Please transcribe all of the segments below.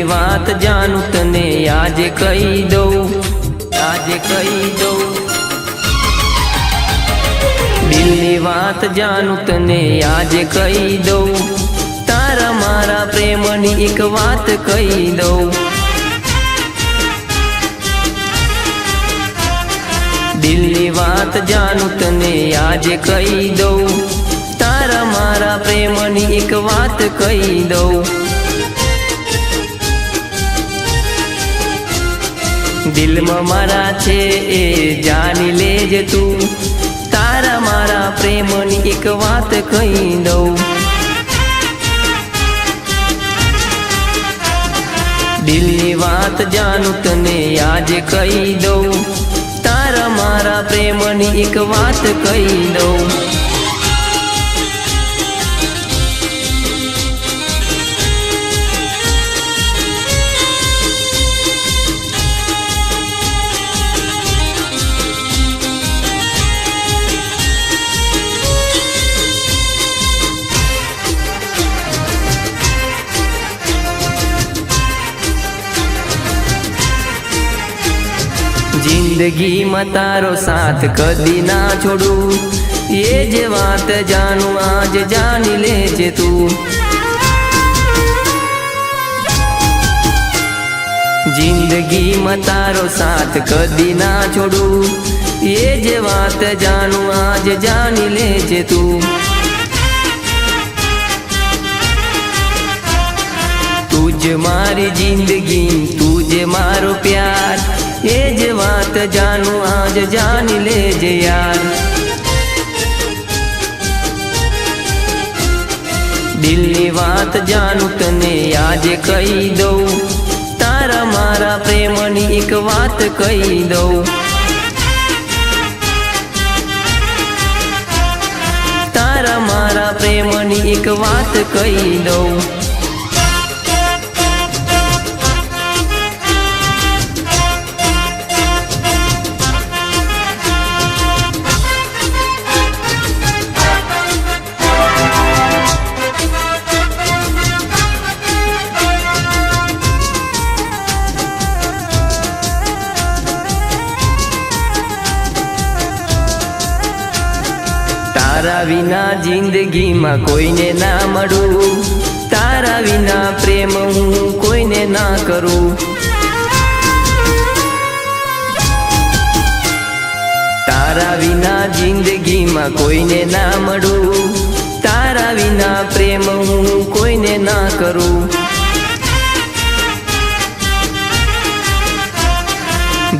દિલની વાત જાણું તને આજે કહી દઉં, આજે કહી દઉં। દિલની વાત જાણું તને આજે કહી દઉં, તારા મારા પ્રેમની એક વાત કહી દઉં। દિલની વાત જાણું તને આજે કહી દઉં, તારા મારા પ્રેમની એક વાત કહી દઉં। દિલમાં મારા છે એ જાણી લેજે તું, તારા મારા પ્રેમની એક વાત કહી દઉં। દિલની વાત જાણું તને આજે કહી દઉં, તારા મારા પ્રેમની એક વાત કહી દઉં। જિંદગીમાં તારો સાથ કદી ના છોડું, એ જે વાત જાણું આજ જાણી લેજે તું। જિંદગીમાં તારો સાથ કદી ના છોડું, એ જે વાત જાણું આજ જાણી લેજે તું। તું જ મારી જિંદગી, તું જ મારો પ્યાર, એ જ વાત જાણું આજ જાણી લેજે યાર। દિલની વાત જાણું તને આજે કહી દઉં, તારા મારા પ્રેમની એક વાત કહી દઉં। તારા મારા પ્રેમની એક વાત કહી દઉં। તારા વિના જિંદગીમાં કોઈને ના મળું, તારા વિના પ્રેમ હું કોઈને ના કરું। તારા વિના જિંદગીમાં કોઈને ના મળું, તારા વિના પ્રેમ હું કોઈને ના કરું।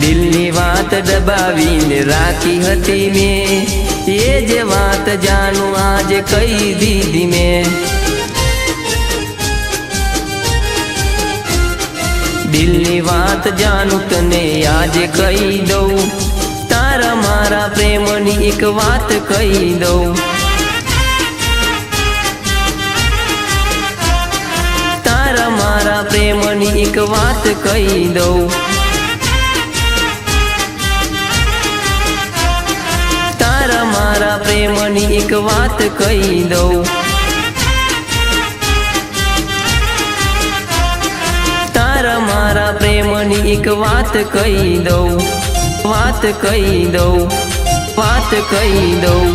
દિલની વાત દબાવીને રાખી હતી મેં, એ જે વાત જાણું આજે કહી દીધી મેં। દિલની વાત જાણું તને આજે કહી દઉં, તારા મારા પ્રેમની એક વાત કહી દઉં। તારા મારા પ્રેમની એક વાત કહી દઉં। તારા મારા પ્રેમની એક વાત કહી દઉં। તારા મારા પ્રેમની એક વાત કહી દઉં, વાત કહી દઉં, વાત કહી દઉં।